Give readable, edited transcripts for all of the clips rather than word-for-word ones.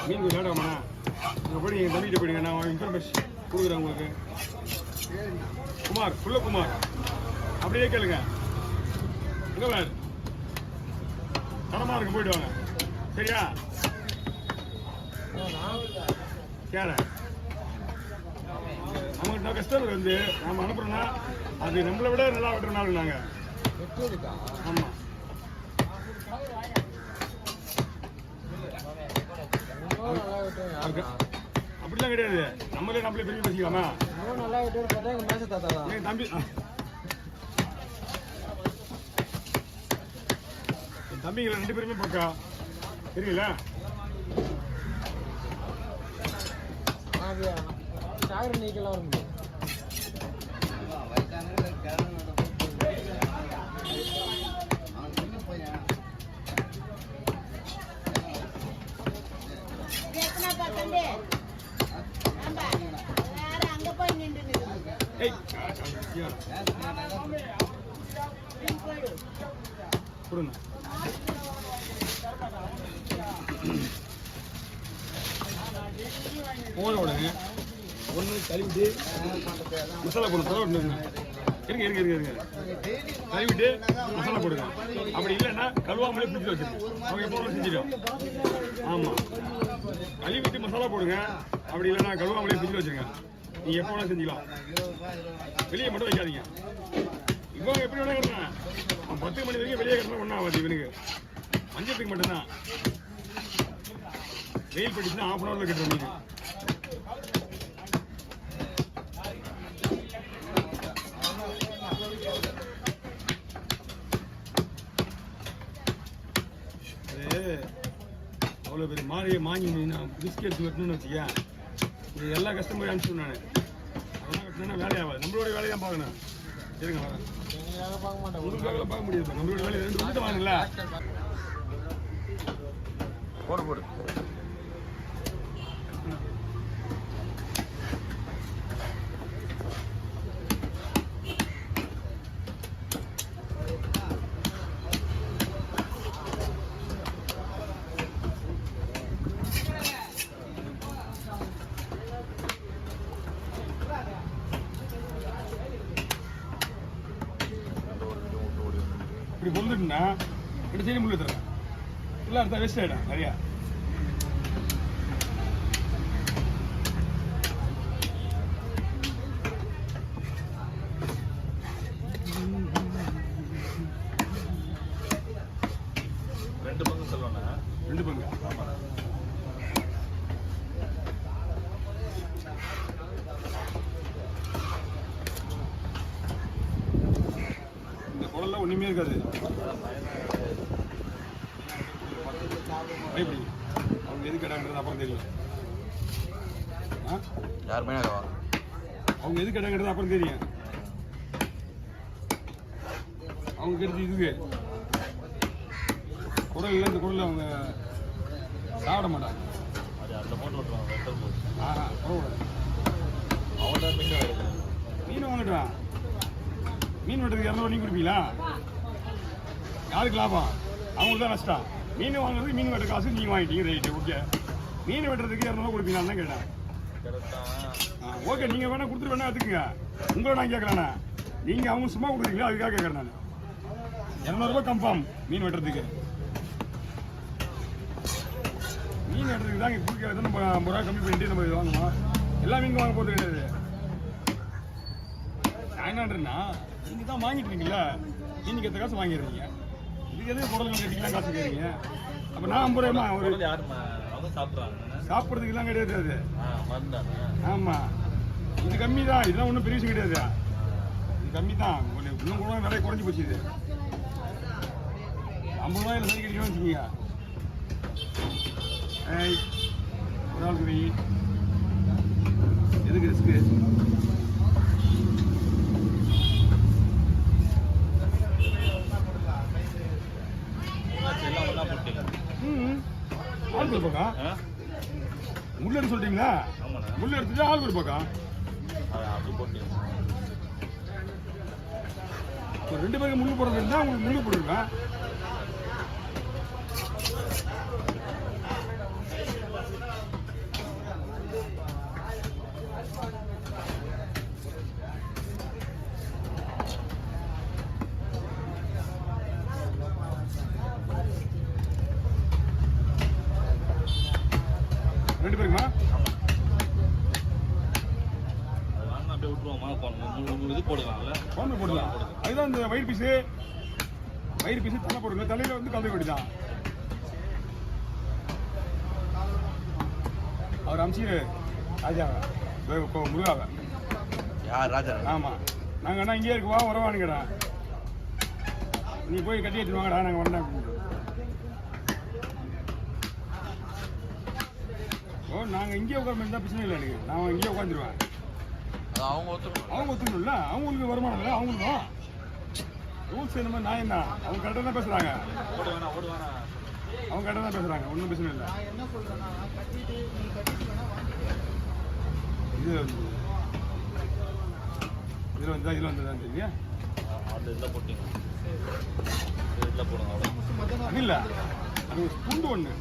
மீன் விளையாடாமண்ணா அங்கே போய் நீங்கள் தம்பிக்கிட்ட போயிடுங்க. நான் இன்ஃபர்மேஷன் கொடுக்குறேன் உங்களுக்கு. குமார் குமார் அப்படியே கேளுங்க. எங்கே விளையாடு தரமாக இருக்கு, போயிட்டு வாங்க. சரியா? கேள அவங்ககிட்ட கஸ்டமர் வந்து நம்ம அனுப்புறோம்னா அது நம்மளை விட நல்லா வெட்டுறனாலும் நாங்கள். ஆமாம், அப்படிலாம் கிடையாது. நம்மளே பெரிய பேசிக்கலாமா? தம்பி தம்பிங்களை 2 பேருமே பக்கா தெரியல. நீக்கலாம் போடுங்க. ஒன்று கழுவிட்டு மசாலா போடுங்க. இருங்க கழுவிட்டு மசாலா போடுங்க. அப்படி இல்லைன்னா கழுவாமலே ஃப்ரிட்ஜில் வச்சுருங்க. அவங்க எப்போ செஞ்சிடும். ஆமாம், கழுவிட்டு மசாலா போடுங்க. அப்படி இல்லைன்னா கழுவாமலே ஃப்ரிட்ஜில் வச்சுருங்க. நீங்கள் எப்போ வேணால் செஞ்சுக்கலாம். வெளியே மட்டும் வைக்காதீங்க. இவங்க எப்படி வேணா கட்டுறேன் 10 மணி வரைக்கும் வெளியே கட்டினா ஒன்றும் ஆகாது. இவனுக்கு மஞ்சத்துக்கு மட்டும்தான். வெயில் பட்டுச்சுன்னா 1/2 ஹவரில் கட்டுற மீன். அவ்வளோ பெரிய மாங்கி மீன் பிஸ்கெட் வெட்டணும்னு வச்சுக்கேன். இது எல்லா கஸ்டமரையும் அனுப்பிச்சு நான் அதெல்லாம் வெட்டினா வேலையாகாது. நம்மளோட வேலையை தான் பார்க்கணும். சரிங்க, வரேன். உங்களுக்காக பார்க்க முடியாது. நம்மளோட வேலையை 2 விட்டு வாங்கல. போடு இப்படி பொழுதுட்டுனா 2 சைடு முள்ளு தரேன். இல்லை அடுத்த வேஸ்ட் ஆகிடும் நிறையா. ரெண்டு பங்கு சொல்லுவாங்க. 2 பங்கு. இந்த குடல்லாம் ஒன்றுமே இருக்காது. பயப்படி அவங்க எது கேட்டாங்கிறது அப்புறம் தெரியும். யாருமே அவங்க எது கேட்டாங்கிறது அப்புறம் தெரியும். அவங்க கேட்டு இதுக்கு குடல் இல்லை. இந்த குடல் அவங்க சாப்பிட மாட்டாங்க. மீன் வாங்கிட்டான். மீன் வெட்டுறதுக்கு 200 நீ கொடுப்பீங்களா? யாருக்கு லாபம்? அவங்களுக்கு தான் நஷ்டம். மீன் வாங்குறதுக்கு மீன் வெட்டுற காசு நீங்கள் வாங்கிட்டீங்க. Right, okay. மீன் வெட்டுறதுக்கு 200 கொடுப்பீங்களான்னு தான் கேட்டேன். ஓகே, நீங்கள் வேணா கொடுத்துட்டு வேணா எடுத்துக்கங்க. உங்களை நான் கேட்கலாண்ணா. நீங்கள் அவங்க சும்மா கொடுக்குறீங்களா? அதுக்காக கேட்குறேன் நான். 200 ரூபாய் கன்ஃபார்ம் மீன் வெட்டுறதுக்கு. மீன் வெட்டுறதுக்கு தான் இங்கே கொடுக்க நம்ம 50 ரூபா கம்மி பண்ணிட்டு நம்ம இது வாங்குவோம். எல்லா மீனும் வாங்க போகிறது கிடையாது. நான் என்னன்றேன்னா நீங்கள் தான் வாங்கிட்டு இருக்கீங்களா, மீனுக்கு எத்த காசு வாங்கிடுறீங்க. இதுக்கு எதுவும் குடல் கட்டிக்கலாம் காசு கேட்குறீங்க. அப்போ நான் 50 ரூபாய்மா ஒரு சாப்பிட்றதுக்குலாம் கிடையாது அது. ஆமாம், இது கம்மி தான். இதெல்லாம் ஒன்றும் பெரிய விஷயம் கிடையாது. இது கம்மி தான். இன்னும் கூட நிறைய குறைஞ்சி போச்சு. இது 50 ரூபாயில் சரி கிடைக்கணும்னு வச்சுக்கோங்க. ஒரு ஆளுக்கு வெயி எதுக்கு ரிஸ்க்கு? ஆள் கொடுப்பாக்கா முள்ளு எடுத்து சொல்லிட்டீங்களா? முள்ளு எடுத்துட்டு ஆள் கொடுப்பாக்கா. ஒரு 2 பேருக்கு முள்ளு போடுறது இருந்தால் உங்களுக்கு முள்ளு போட்டுருக்கேன். குழம்பு போடலாம். அதுதான் இந்த வயிறு பீஸு தலை போடுங்க. தலையில வந்து கலந்து வேண்டிதான். அவர் அமிச்சு ராஜாவை முருகாவை. யார் ராஜா? ஆமாம், நாங்கள் என்ன இங்கே இருக்குவா உறவானுங்கடா, நீ போய் கட்டி வச்சு வாங்கடா, நாங்கள் வந்தேன் அப்படின்னு. ஓ, நாங்கள் இங்கே உட்கார தான் பிரச்சனை இல்லை எனக்கு. நான் இங்கே உட்காந்துருவேன். அவங்க ஒத்துக்கணும்ல, அவங்களுக்கு வருமானம் இல்லை, அவங்களுக்கும் ரூல்ஸ் என்ன மாதிரி நான் என்ன, அவங்க கரெக்டாக தான் பேசுகிறாங்க. அவங்க கரெக்டாக தான் பேசுகிறாங்க, ஒன்றும் பிரச்சனை இல்லை. இது இதில் வந்து தெரியா அது இல்லை, அது ஒரு ஸ்பூண்டு ஒன்று.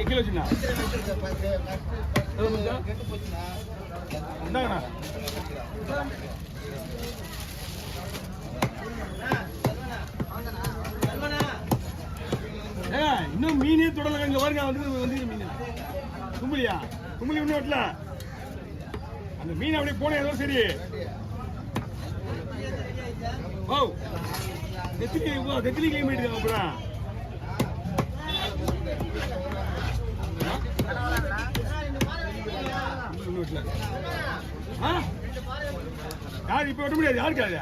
கிலோ வச்சுண்ணா இந்தாங்கண்ணா. இன்னும் மீனே தொடரல. இங்க பாருங்க, வந்து மீன் கும்பலியா, கும்பலி ஒன்றும் வரல. அந்த மீன் அப்படியே போன ஏதோ சரி. ஓ, எத்தனை கிலோமீட்டர் அப்புறம் யாரு இப்ப விட முடியாது. யாருக்கு அது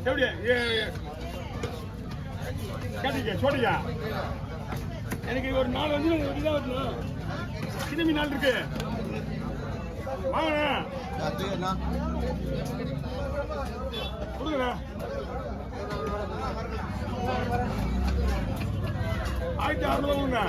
எப்படி கேட்டீங்க சொல்றீங்க? எனக்கு ஒரு 4 வந்து இதாக வரணும். சின்ன மீன் நாள் இருக்கு, வாங்கண்ணா கொடுங்கண்ணா. 1600 கொடுங்க.